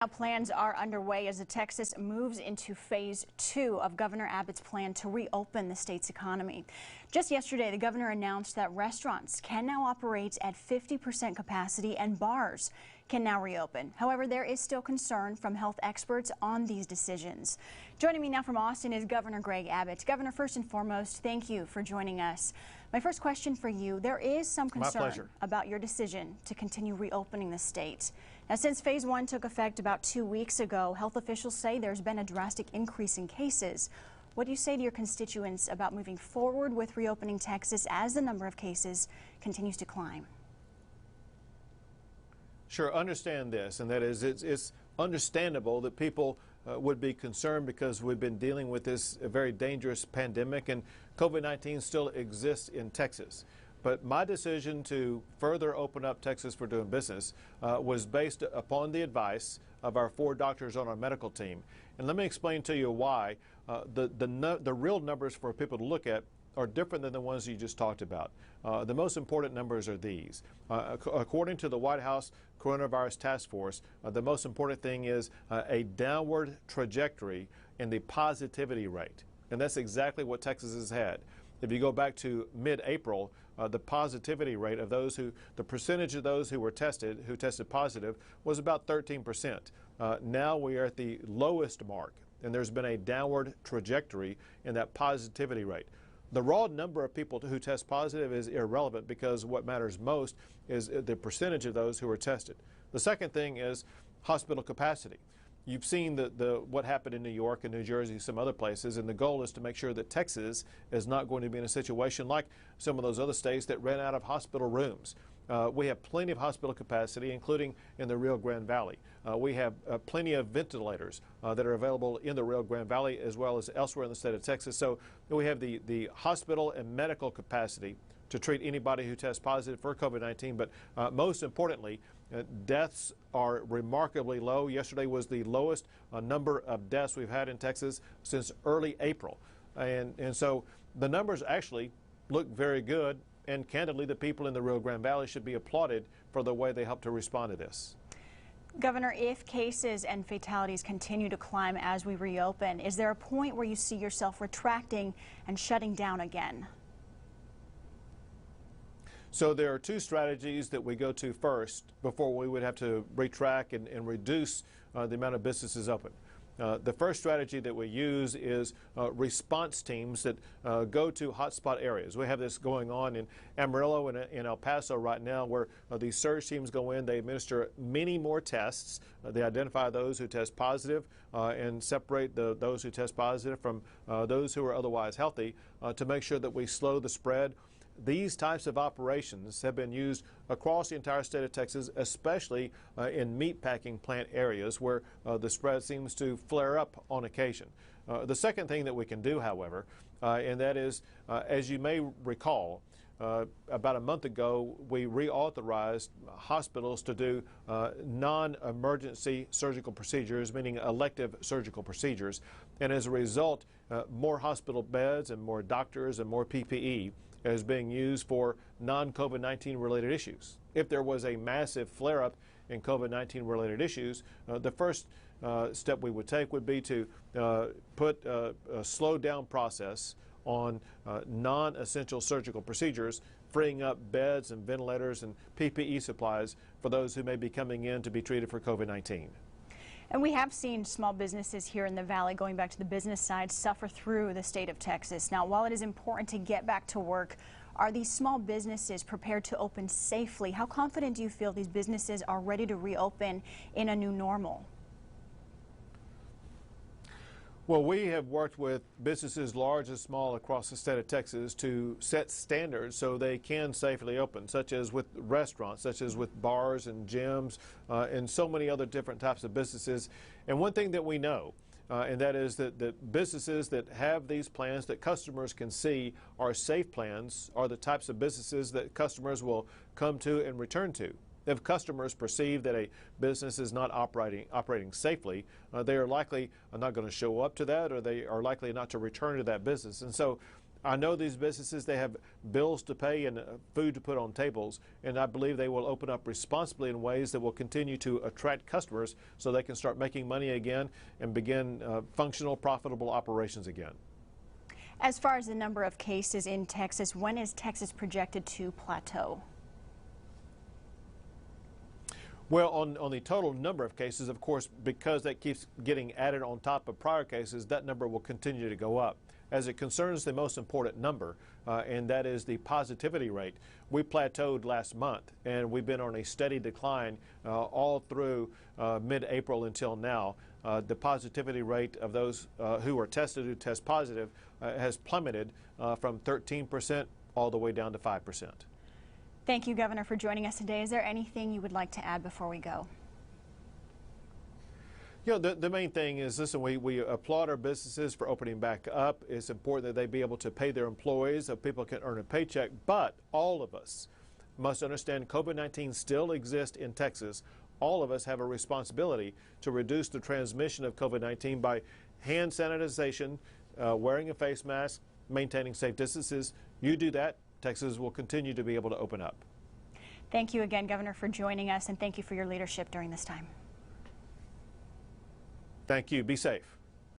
Now plans are underway as Texas moves into phase 2 of Governor Abbott's plan to reopen the state's economy. Just yesterday, the governor announced that restaurants can now operate at 50% capacity and bars can now reopen. However, there is still concern from health experts on these decisions. Joining me now from Austin is Governor Greg Abbott. Governor, first and foremost, thank you for joining us. My first question for you, there is some concern about your decision to continue reopening the state. Now, since phase 1 took effect about 2 weeks ago, health officials say there's been a drastic increase in cases. What do you say to your constituents about moving forward with reopening Texas as the number of cases continues to climb? Sure, understand this, and that is it's understandable that people would be concerned because we've been dealing with this very dangerous pandemic, and COVID-19 still exists in Texas. But my decision to further open up Texas for doing business was based upon the advice of our 4 doctors on our medical team. And let me explain to you why the real numbers for people to look at are different than the ones you just talked about. The most important numbers are these. According to the White House Coronavirus Task Force, the most important thing is a downward trajectory in the positivity rate. And that's exactly what Texas has had. If you go back to mid-April, the positivity rate of the percentage of those who tested positive was about 13%. Now we are at the lowest mark, and there's been a downward trajectory in that positivity rate. The raw number of people who test positive is irrelevant because what matters most is the percentage of those who are tested. The second thing is hospital capacity. You've seen what happened in New York and New Jersey, some other places, and the goal is to make sure that Texas is not going to be in a situation like some of those other states that ran out of hospital rooms. We have plenty of hospital capacity, including in the Rio Grande Valley. We have plenty of ventilators that are available in the Rio Grande Valley as well as elsewhere in the state of Texas. So we have the hospital and medical capacity to treat anybody who tests positive for COVID-19. But most importantly, deaths are remarkably low. Yesterday was the lowest number of deaths we've had in Texas since early April. And so the numbers actually look very good. And candidly, the people in the Rio Grande Valley should be applauded for the way they helped to respond to this. Governor, if cases and fatalities continue to climb as we reopen, is there a point where you see yourself retracting and shutting down again? So there are 2 strategies that we go to first before we would have to retract and reduce the amount of businesses open. The first strategy that we use is response teams that go to hotspot areas. We have this going on in Amarillo and in El Paso right now, where these surge teams go in, they administer many more tests. They identify those who test positive and separate those who test positive from those who are otherwise healthy to make sure that we slow the spread. These types of operations have been used across the entire state of Texas, especially in meatpacking plant areas where the spread seems to flare up on occasion. The second thing that we can do, however, and that is, as you may recall, about a month ago, we reauthorized hospitals to do non-emergency surgical procedures, meaning elective surgical procedures. And as a result, more hospital beds and more doctors and more PPE is being used for non-COVID-19 related issues. If there was a massive flare-up in COVID-19 related issues, the first step we would take would be to put a slowed down process on non-essential surgical procedures, freeing up beds and ventilators and PPE supplies for those who may be coming in to be treated for COVID-19. And we have seen small businesses here in the Valley, going back to the business side, suffer through the state of Texas. Now, while it is important to get back to work, are these small businesses prepared to open safely? How confident do you feel these businesses are ready to reopen in a new normal? Well, we have worked with businesses large and small across the state of Texas to set standards so they can safely open, such as with restaurants, such as with bars and gyms, and so many other different types of businesses. And one thing that we know, and that is that the businesses that have these plans that customers can see are safe plans are the types of businesses that customers will come to and return to. If customers perceive that a business is not operating safely, they are likely not going to show up to that, or they are likely not to return to that business. And so I know these businesses, they have bills to pay and food to put on tables, and I believe they will open up responsibly in ways that will continue to attract customers so they can start making money again and begin functional, profitable operations again. As far as the number of cases in Texas, when is Texas projected to plateau? Well, on the total number of cases, of course, because that keeps getting added on top of prior cases, that number will continue to go up. As it concerns the most important number, and that is the positivity rate, we plateaued last month, and we've been on a steady decline all through mid-April until now. The positivity rate of those who are tested, who test positive, has plummeted from 13% all the way down to 5%. Thank you, Governor, for joining us today. Is there anything you would like to add before we go? You know, the main thing is, listen, we applaud our businesses for opening back up. It's important that they be able to pay their employees so people can earn a paycheck. But all of us must understand COVID-19 still exists in Texas. All of us have a responsibility to reduce the transmission of COVID-19 by hand sanitization, wearing a face mask, maintaining safe distances. You do that, Texas will continue to be able to open up. Thank you again, Governor, for joining us, and thank you for your leadership during this time. Thank you. Be safe.